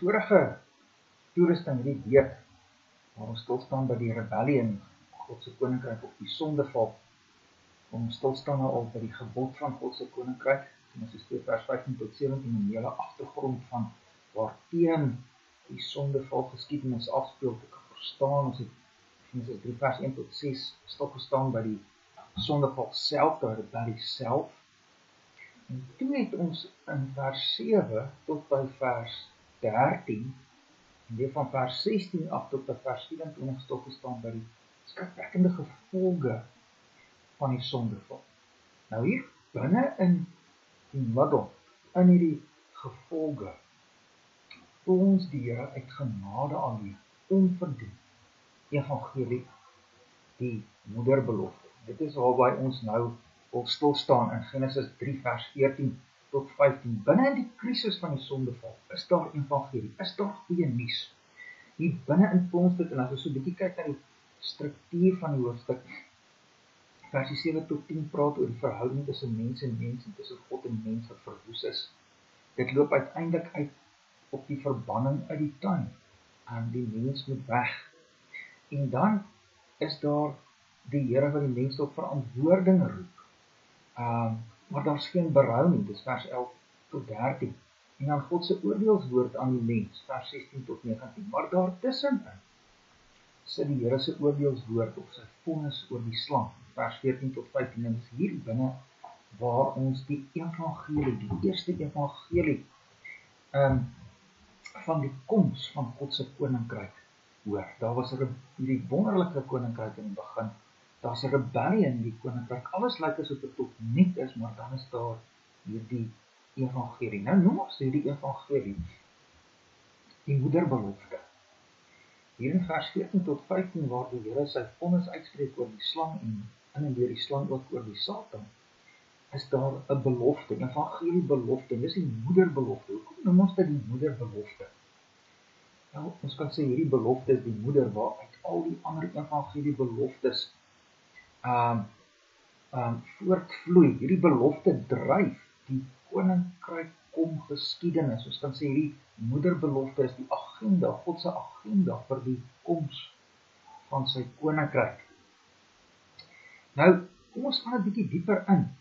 vorige toerusting hierdie week, waar ons stilstaan by die rebellie in God se koninkryk op die sondeval, ons stilstaan nou al by die gebod van God se koninkryk, Genesis 2 vers 15 tot 17, en die hele agtergrond van waarteen die sondeval geskiedenis afspeel, te kan verstaan. Ons het Genesis 3 vers 1 tot 6 stilgestaan by die sondeval self, die rebellie self. En toe het ons in vers 7 tot by vers 13, en weer van vers 16 af tot by vers 24 stilgestaan by die skrikwekkende gevolge van die sondeval. Nou hier binne in die middel, in hierdie gevolge, voel ons die Here uit genade alleen, onverdien, evangelie, die moederbelofte. Dit is waarby ons nou wil stilstaan in Genesis 3 vers 14 tot 15. Binne in die krisis van die sondeval, is daar evangelie, is daar goeie nuus. Hier binne in ons dit, en as ons so 'n bietjie kyk na die struktuur van die hoofstuk, versie 7 tot 10 praat oor die verhouding tussen mens en mens, en tussen God en mens wat verwoes is. Dit loop uiteindelik uit op die verbanning uit die tuin, en die mens moet weg. En dan is daar die Here wat die mens tot verantwoording roep. Maar daar's geen berou nie, dis vers 11 tot 13. En dan God se oordeelswoord aan die mens, vers 16 tot 19. Maar daartussenin sit die Here se oordeelswoord of sy vonnis oor die slang, vers 14 tot 15. En dis hier binne waar ons die evangelie, die eerste evangelie van die koms van God se koninkryk hoor. Daar was hierdie wonderlike koninkryk in die begin. Daar's 'n rebellie in die koninkryk. Alles lyk asof dit tot niet is, maar dan is daar hierdie evangelie. Nou noem ons hierdie evangelie die moederbelofte. Hier in vers 14 tot 15 waar die Here sy vonnis uitspreek oor die slang en deur die slang ook oor die Satan, is daar 'n belofte, 'n evangeliebelofte. Dis die moederbelofte. Hoekom noem ons dit die moederbelofte? Nou, ons kan sê hierdie belofte is die moeder waaruit al die ander evangeliebeloftes voortvloei. Hierdie belofte dryf die koninkryk kom geskiedenis. Ons kan sê hierdie moederbelofte is die agenda, God se agenda vir die koms van sy koninkryk. Nou, kom ons gaan 'n bietjie dieper in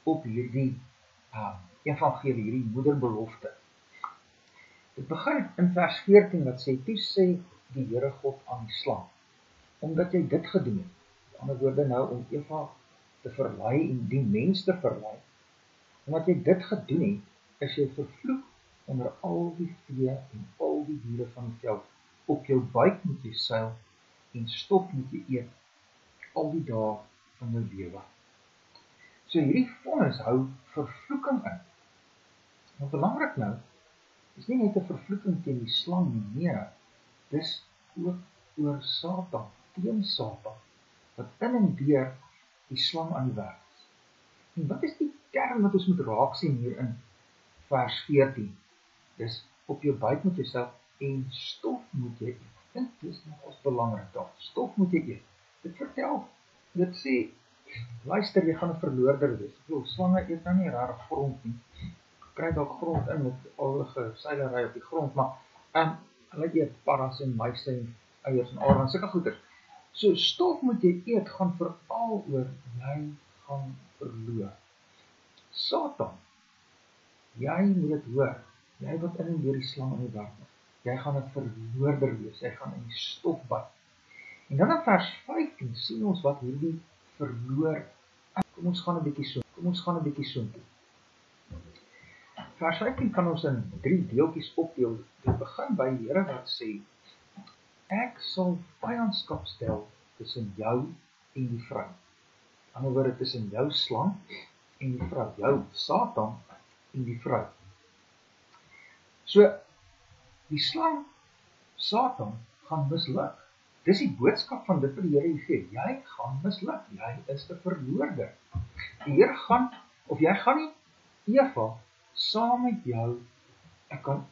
op hierdie evangelie, hierdie moederbelofte. Dit begin in vers 14 wat sê, toe sê die Here God aan die slang, omdat jy dit gedoen het, met ander woorde nou om Eva te verlei en die mens te verlei, omdat jy dit gedoen het, is jy vervloek onder al die vee en al die diere van die veld. Op jou buik moet jy seil en stof moet jy eet al die dae van jou lewe. So hierdie vonnis hou vervloeking in. Maar belangrik nou, is nie net 'n vervloeking teen die slang nie, nee, dis ook oor Satan, teen Satan, wat in en deur die slang aan die werk is. En wat is die term wat ons moet raak sien hier in vers 14? Dis op jou buik moet jy self en stof moet jy eet. Dit is nogals belangrik daar. Stof moet jy eet. Dit vertel, dit sê, luister, jy gaan 'n verloorder wees. Slange eet nou nie rare grond nie. Kry dalk grond in met oulige seilery op die grond, maar hulle eet paddas en muise en eiers en aarde en sulke goeders. So stof moet jy eet gaan veral oor jy gaan verloor. Satan, jy moet dit hoor, jy wat in en deur die slang in die werk is, jy gaan 'n verloorder wees, jy gaan in die stof byt. En dan in vers 15 sien ons wat hierdie verloor. Kom ons gaan 'n bietjie so toe. Vers 15 kan ons in 3 deeltjies opdeel. Dit begin by die Here wat sê, ek sal vyandskap stel tussen jou en die vrou. Aan die ander woorde tussen jou slang en die vrou, jou Satan en die vrou. So, die slang, Satan, gaan misluk. Dis die boodskap van dit wat die Here hier gee. Jy gaan misluk, jy is 'n verloorder. Die Here gaan, of jy gaan nie Eva saam met jou, ek kan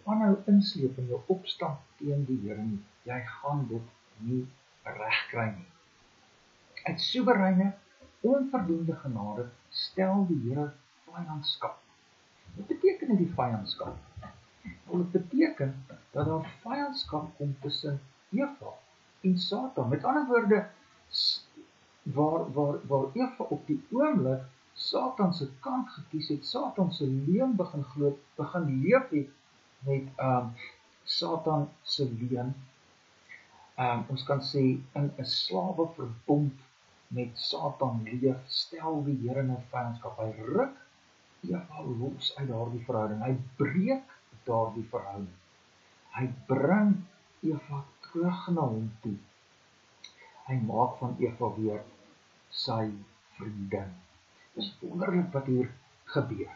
aanhou insleep in jou opstand teen die Here nie. Jy gaan dit nie regkry nie. Uit soewereine, onverdiende genade stel die Here vyandskap. Wat beteken die vyandskap? Dit beteken dat daar vyandskap kom tussen Eva en Satan. Met ander woorde, waar Eva op die oomblik Satan se kant gekies het, Satan se leuen begin glo, begin leef het met Satan se leuen. Ons kan sê in 'n slaweverbond met Satan leef, stel die Here nou vyandskap. Hy ruk Eva los uit daardie verhouding. Hy breek daardie verhouding. Hy bring Eva terug na hom toe. Hy maak van Eva weer sy vriendin. Dis wonderlik wat hier gebeur.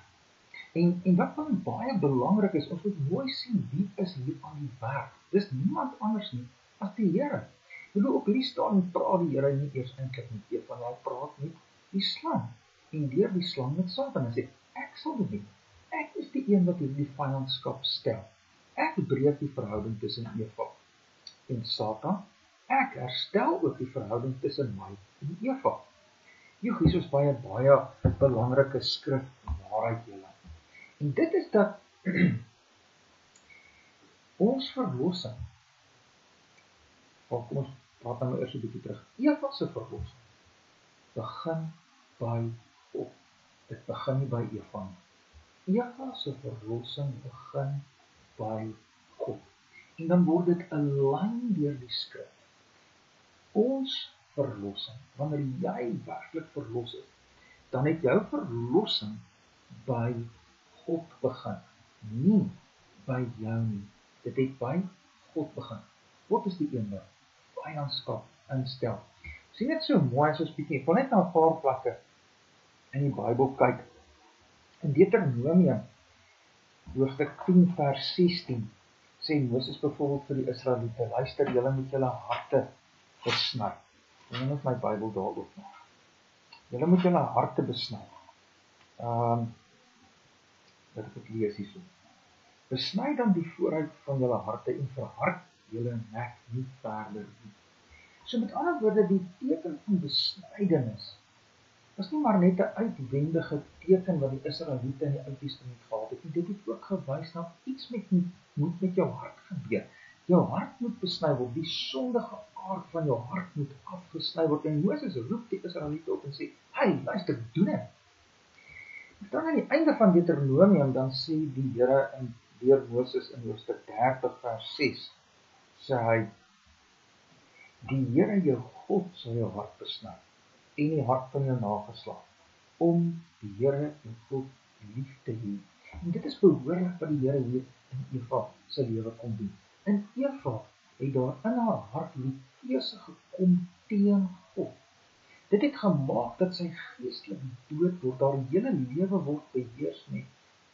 En wat dan baie belangrik is, ons moet mooi sien wie is hier aan die werk. Dis niemand anders nie as die Here. Op hierdie stadium praat die Here nie eers eintlik met Eva, hy praat met die slang. En deur die slang met Satan en sê, ek sal dit doen. Ek is die een wat hierdie vyandskap stel. Ek breek die verhouding tussen Eva en Satan. Ek herstel ook die verhouding tussen my en Eva. Hier is baie belangrike skrif waarheid julle. En dit is dat ons verlossing, kom ons praat nou eers 'n bietjie terug. Eva se verlossing begin by God. Dit begin nie by Eva nie. Eva se verlossing begin by God. En dan word dit 'n lyn deur die skrif. Ons verlossing, wanneer jy werklik verlos is, dan het jou verlossing by God begin, nie by jou nie. Dit het by God begin. God is die een wat vyandskap instel. Sien dit so mooi as ons bietjie, ek wil net na 'n paar plekke in die Bybel kyk. In Deuteronomium, hoofstuk 10 vers 16, sê Moses byvoorbeeld vir die Israeliete, luister, julle moet julle harte besny. En net my Bybel daar oopmaak. Julle moet julle harte besny. Dat ek het lees hierso. Besny dan die vooruit van julle harte en verhard julle nek nie verder nie. So met ander woorde, die teken van besnydenis was nie maar net 'n uitwendige teken wat die Israeliete in die Ou Testament gehad het. Dit het ook gewys na iets moet met jou hart gebeur. Jou hart moet besny word, die sondige aard van jou hart moet afgesny word. En Moses roep die Israeliete op en sê, hey, luister, doen dit. Dan aan die einde van Deuteronomium, dan sê die Here deur Moses in hoofstuk 30 vers 6, sê hy, die Here jou God sal jou hart besny en die hart van jou nageslag, om die Here jou God lief te hê. En dit is behoorlik wat die Here hier in Eva se lewe kom doen. In Eva het daar in haar hart liefdese gekom teen God. Dit het gemaak dat sy geestelik dood word, haar hele lewe word beheers met,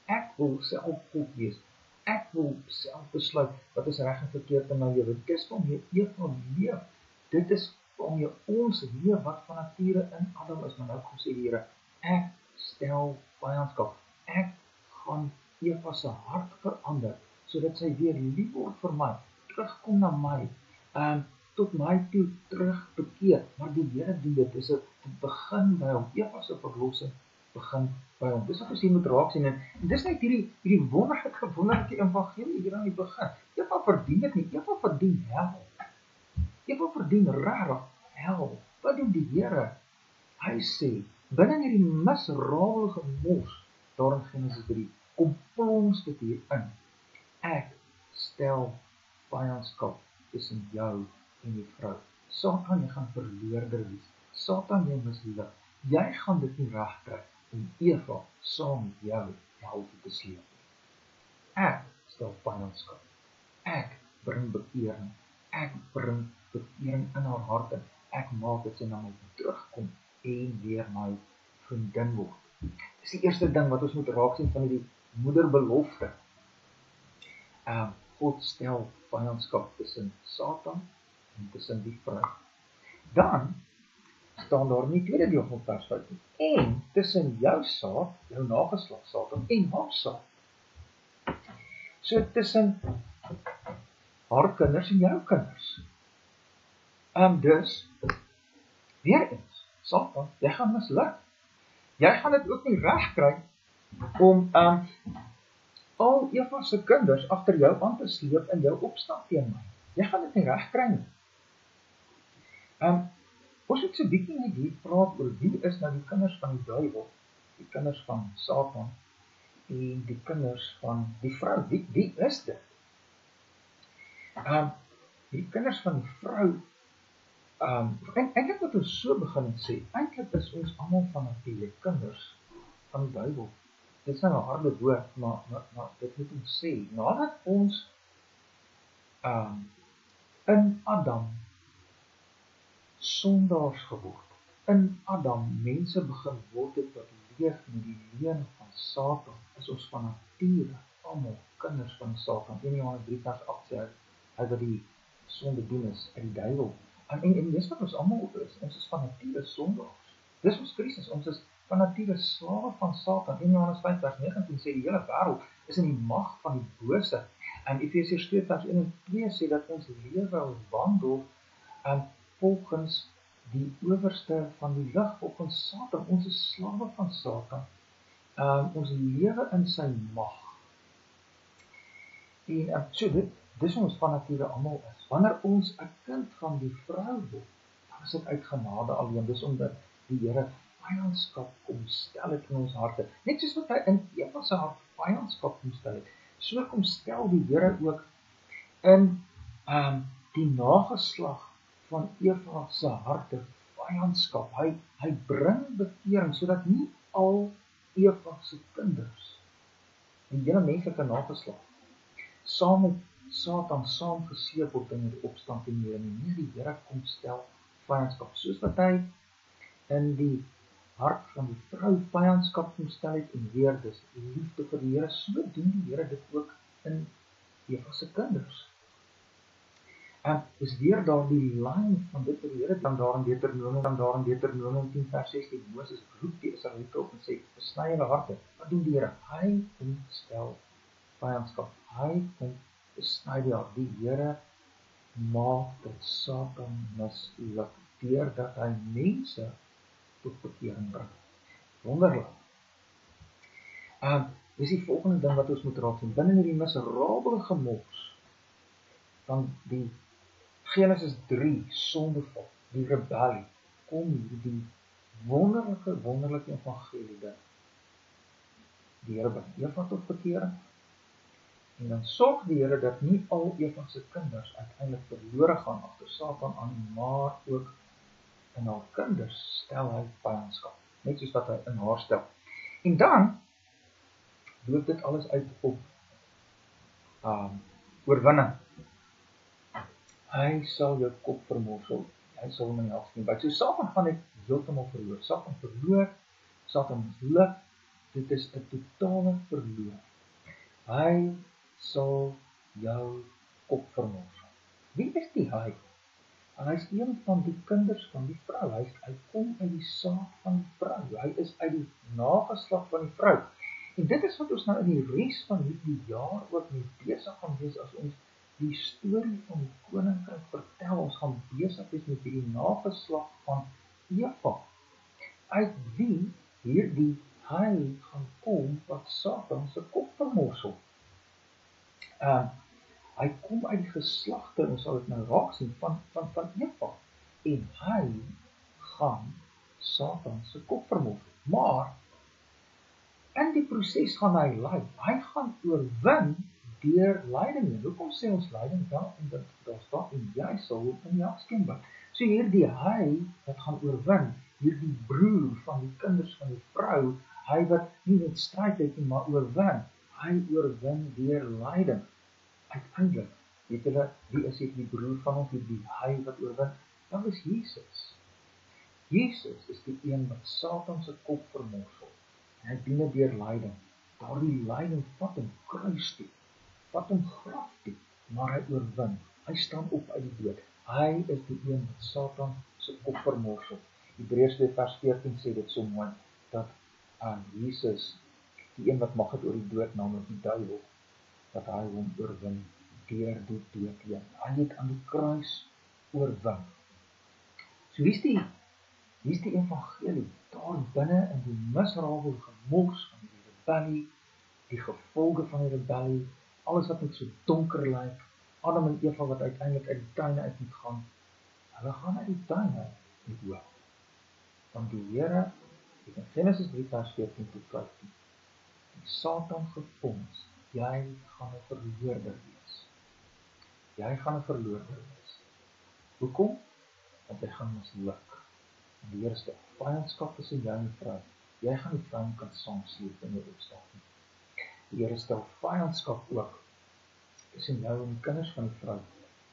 ek wil self God wees, ek wil self besluit, wat is reg en verkeerd in my lewe, dit is om jy Eva leef, dit is om jy ons leef, wat van nature in Adam is, maar nou kom sê die Here, ek stel vyandskap, ek gaan Eva se hart verander, sodat sy weer lief word vir my, terugkom na my, tot my toe terug bekeer, maar die Here doen dit, dis dit begin by hom, Eva se verlossing begin by hom, dis wat ons hier moet raak sien, en dis net hierdie wonderlike evangelie hier aan die begin, Eva verdien dit nie, Eva verdien hel, Eva verdien regtig hel, wat doen die Here? Hy sê, binne hierdie miserabelige mos, daar in Genesis 3, kom plons dit hier in, ek stel vyandskap tussen jou en die vrou. Satan, jy gaan verloorder wees. Satan, jy misluk. Jy gaan dit nie regkry om Eva saam met jou hel te sleep. Ek stel vyandskap. Ek bring bekering. Ek bring bekering in haar hart en ek maak dat sy na my terugkom en weer my vriendin word. Dis die eerste ding wat ons moet raak sien van die moederbelofte. God stel vyandskap tussen Satan en tussen die vrou. Dan staan daar in die tweede deel van vers 15, en tussen jou saad, jou nageslag Satan, en haar saad. So tussen haar kinders en jou kinders. Dus, weer eens, Satan, jy gaan misluk. Jy gaan dit ook nie reg kry om al Eva se kinders agter jou aan te sleep en jou opstaan teen my. Jy gaan dit nie reg kry nie. Ons het so bietjie net hier praat oor wie is nou die kinders van die duiwel, die kinders van Satan en die kinders van die vrou. Wie is dit? Die kinders van die vrou, eintlik wat ons so begin en sê, eintlik is ons almal van natuurlik kinders van die duiwel. Dit is nou 'n harde woord, maar dit moet ons sê, nadat ons in Adam sondaars geword het, in Adam mense begin word het wat leef met die leuen van Satan, is ons van nature almal kinders van Satan. 1 Johannes 3 vers 8 sê hy wat die sonde doen is uit die duiwel. En dis wat ons almal is, ons is van nature sondaars. Dis ons krisis, ons is van nature slawe van Satan. 1 Johannes 5 vers 19 sê die hele wêreld is in die mag van die bose. En Efesiërs 2 vers 1 en 2 sê dat ons lewe ons wandel volgens die owerste van die lig, volgens Satan. Ons is slawe van Satan. Ons lewe in sy mag. En so dis ons van nature almal is. Wanneer ons 'n kind van die vrou word, dan is dit uit genade alleen. Dis omdat die Here vyandskap kom stel het in ons harte. Net soos wat hy in Eva se hart vyandskap kom stel het, so kom stel die Here ook in die nageslag van Eva se harte vyandskap. Hy bring bekering sodat nie al Eva se kinders, die hele menslike nageslag, saam met Satan saamgesleep word in die opstand teen die Here. Nie die Here kom stel vyandskap, soos wat hy in die hart van die vrou vyandskap kom stel het, en weer dis liefde vir die Here, so doen die Here dit ook in Eva se kinders. Is weer daar die lyn van dit wat die Here dan daar in Deuteronomium 10 vers 16, Moses roep die Israeliete op en sê, besny hulle harte. Wat doen die Here? Hy kom stel vyandskap. Hy kom besny die hart. Die Here maak dat Satan misluk, deurdat hy mense tot bekering bring. Wonderlik. Dis die volgende ding wat ons moet raak sien. Binne hierdie miserabele gemors van die Genesis 3 sondeval, die rebellie, kom hierdie wonderlike evangelie dat die Here bring Eva tot bekering, en dan sorg die Here dat nie al Eva se kinders uiteindelik verlore gaan agter Satan aan, maar ook in haar kinders stel hy vyandskap, net soos wat hy in haar stel. En dan loop dit alles uit op oorwinning. Hy sal jou kop vermorsel, hy sal hom in die hel steen. So Satan gaan net heeltemal verloor. Satan misluk, dit is 'n totale verloor. Hy sal jou kop vermorsel. Wie is die hy? En hy is een van die kinders van die vrou. Hy kom uit die saad van die vrou. Hy is uit die nageslag van die vrou. En dit is wat ons nou in die res van hierdie jaar ook mee besig gaan wees as ons die storie van die koninkryk vertel. Ons gaan besig wees met hierdie nageslag van Eva, uit wie hierdie hy gaan kom wat Satan se kop vermorsel. Hy kom uit die geslagte, ons sal dit nou raak sien, van Eva, en hy gaan Satan se kop vermorsel. Maar in die proses gaan hy ly. Hy gaan oorwin deur lyding. Hoekom sê ons lyding? Ja, omdat daar staan en jy sal hom in die jagsteen byt. So hierdie hy wat gaan oorwin, hierdie broer van die kinders van die vrou, hy wat nie net stryd het nie, maar oorwin. Hy oorwin deur lyding. Uiteindelik, weet julle, wie is die broer van ons, die hy wat oorwin? Dat is Jesus. Jesus is die een wat Satan se kop vermorsel. En hy doen dit deur lyding. Daardie lyding vat hom kruis toe, vat hom graf toe, maar hy oorwin. Hy staan op uit die dood. Hy is die een wat Satan se kop vermorsel. Hebreërs 2 vers 14 sê dit so mooi, dat Jesus, die een wat mag het oor die dood, naamlik die duiwel, dat hy hom oorwin deur die dood heen. Hy het aan die kruis oorwin. So hier's die evangelie, daar binne in die miserabele gemors van die rebellie die gevolge van die rebellie, alles wat net so donker lyk, Adam en Eva wat uiteindelik uit die tuin uit moet gaan, hulle gaan uit die tuin uit met hoop. Want die Here het in Genesis 3 vers 14 tot 15 die Satan gefonds, jy gaan 'n verloorder wees. Jy gaan 'n verloorder wees. Hoekom? Want jy gaan misluk. En die Here stel vyandskap tussen jou en vrou. Jy gaan die vrou kan saamsleep in jou opstanding. Die Here stel vyandskap ook tussen jou en die kinders van die vrou.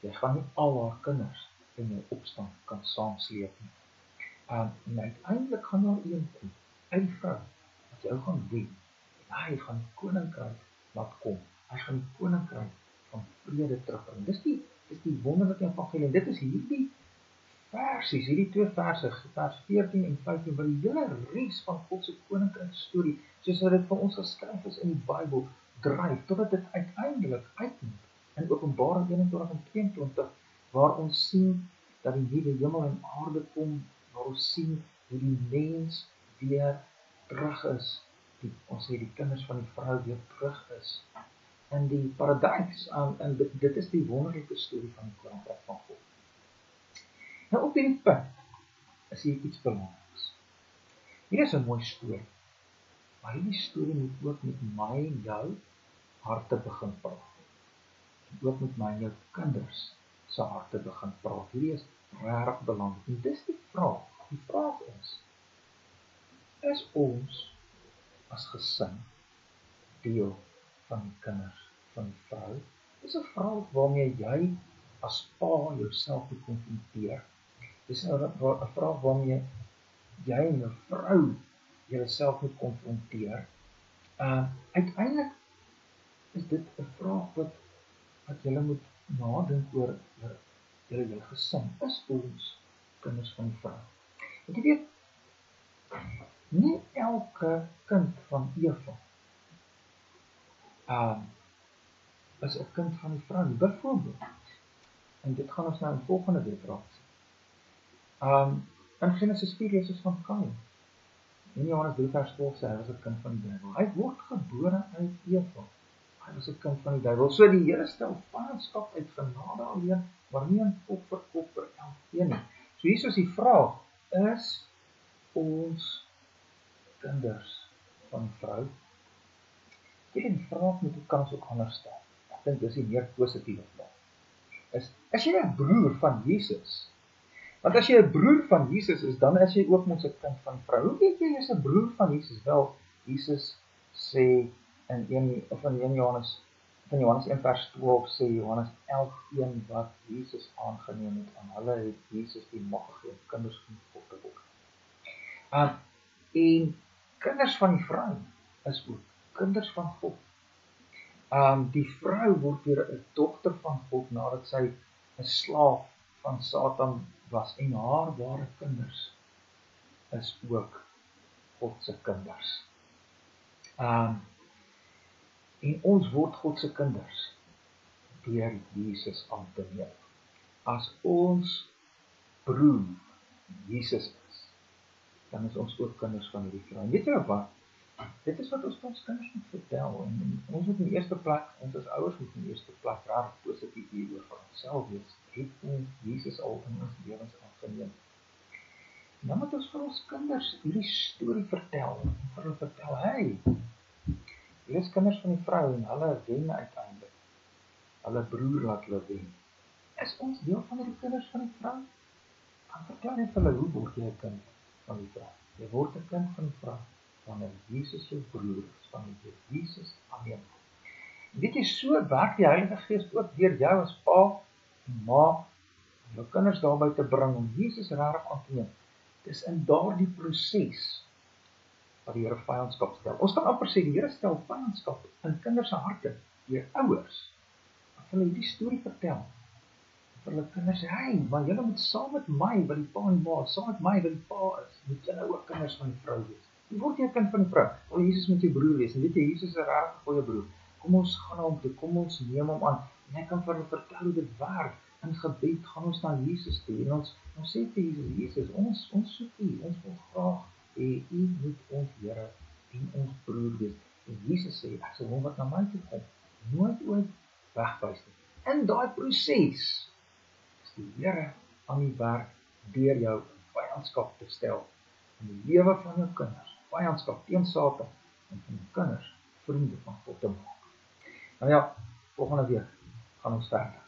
Jy gaan nie al haar kinders in jou opstand kan saamsleep nie. En uiteindelik gaan daar een kom, uit die vrou, wat jou gaan wen. En hy gaan die koninkryk laat kom. Hy gaan die koninkryk van vrede terugbring. Dis die wonderlike evangelie. En dit is hierdie versies, hierdie 2 verse, vers 14 en 15, wat die hele res van God se koninkryk storie, soos wat dit vir ons geskryf is in die Bybel, dryf, totdat dit uiteindelik uitkom in Openbaring 21 en 22, waar ons sien dat die nuwe hemel en aarde kom, waar ons sien hoe die mens weer terug is, ons sê die kinders van die vrou weer terug is, in die paradys, en dit is die wonderlike storie van die koninkryk van God. Nou op hierdie punt is hier iets belangriks. Hier is 'n mooi storie, maar hierdie storie moet ook met my en jou harte begin praat. En ook met my en jou kinders se harte begin praat. Hierdie is regtig belangrik. En dis die vraag. Die vraag is ons as gesin deel van die kinders van die vrou? Dis 'n vraag waarmee jy as pa jouself moet konfronteer. Dis 'n vraag waarmee jy en jou vrou jouself moet konfronteer. Uiteindelik is dit 'n vraag wat julle moet nadink oor julle gesin. Is ons kinders van die vrou? Want jy weet, nie elke kind van Eva is 'n kind van die vrou nie. Byvoorbeeld, en dit gaan ons nou in volgende week raak sien. In Genesis 4 lees ons van Kain. In Johannes 3 vers 12 sê hy was 'n kind van die duiwel. Hy word gebore uit Eva. Hy was 'n kind van die duiwel. So die Here stel vyandskap uit genade alleen, maar nie in kop vir elkeen nie. So hier is die vraag, is ons kinders van die vrou? Die vraag moet ek kans ook anders stel. Ek dink dis 'n meer positiewe vraag. Is jy 'n broer van Jesus? Want as jy 'n broer van Jesus is, dan is jy ook mos 'n kind van vrou. Hoe weet jy is 'n broer van Jesus? Wel, Jesus sê in Johannes 1 vers 12 sê Johannes, elkeen wat Jesus aangeneem het, aan hulle het Jesus die mag gegee om kinders van God te word. En kinders van die vrou is ook kinders van God. Die vrou word weer 'n dogter van God nadat sy 'n slaaf van Satan was, en haar ware kinders is ook God se kinders. En ons word God se kinders deur Jesus aan te neem. As ons broer Jesus is, dan is ons ook kinders van hierdie vrou. En weet jy wat? Dit is wat ons kinders moet vertel. En ons moet in die eerste plek, ons as ouers moet in die eerste plek raar positief hieroor vir onsself wees. Het ons Jesus al in ons lewens aangeneem? En dan moet ons vir ons kinders hierdie storie vertel. En vir hulle vertel, hey, hier is kinders van die vrou en hulle wen uiteindelik. Hulle broer laat hulle wen. Is ons deel van die kinders van die vrou? Dan vertel net vir hulle, hoe word jy 'n kind van die vrou? Jy word 'n kind van die vrou wanneer Jesus jou broer is, wanneer jy Jesus aanneem. En weet jy, so werk die Heilige Gees ook deur jou as pa en ma, om jou kinders daarby te bring om Jesus regtig aan te neem. Dis in daardie proses wat die Here vyandskap stel. Ons kan amper sê die Here stel vyandskap in kinders se harte deur ouers wat hulle hierdie storie vertel. Vir hulle kinders sê, hey, maar julle moet saam met my, wat die pa en ma, saam met my, wat die pa is, moet julle ook kinders van die vrou wees. Hoe word jy 'n kind van die vrou? Want Jesus moet jou broer wees, en weet jy, Jesus is 'n regtig goeie broer. Kom ons gaan na hom toe, kom ons neem hom aan, en hy kan vir hulle vertel hoe dit werk. In gebed gaan ons na Jesus toe, en ons sê vir Jesus, ons soek U, ons wil graag hê U moet ons Here en ons broer wees. En Jesus sê, ek sal hom wat na my toe kom, nooit ooit wegwys nie. In daai proses is die Here aan die werk deur jou in vyandskap te stel in die lewe van jou kinders, vyandskap teen Satan en van jou kinders vriende van God te maak. Nou ja, volgende week gaan ons verder.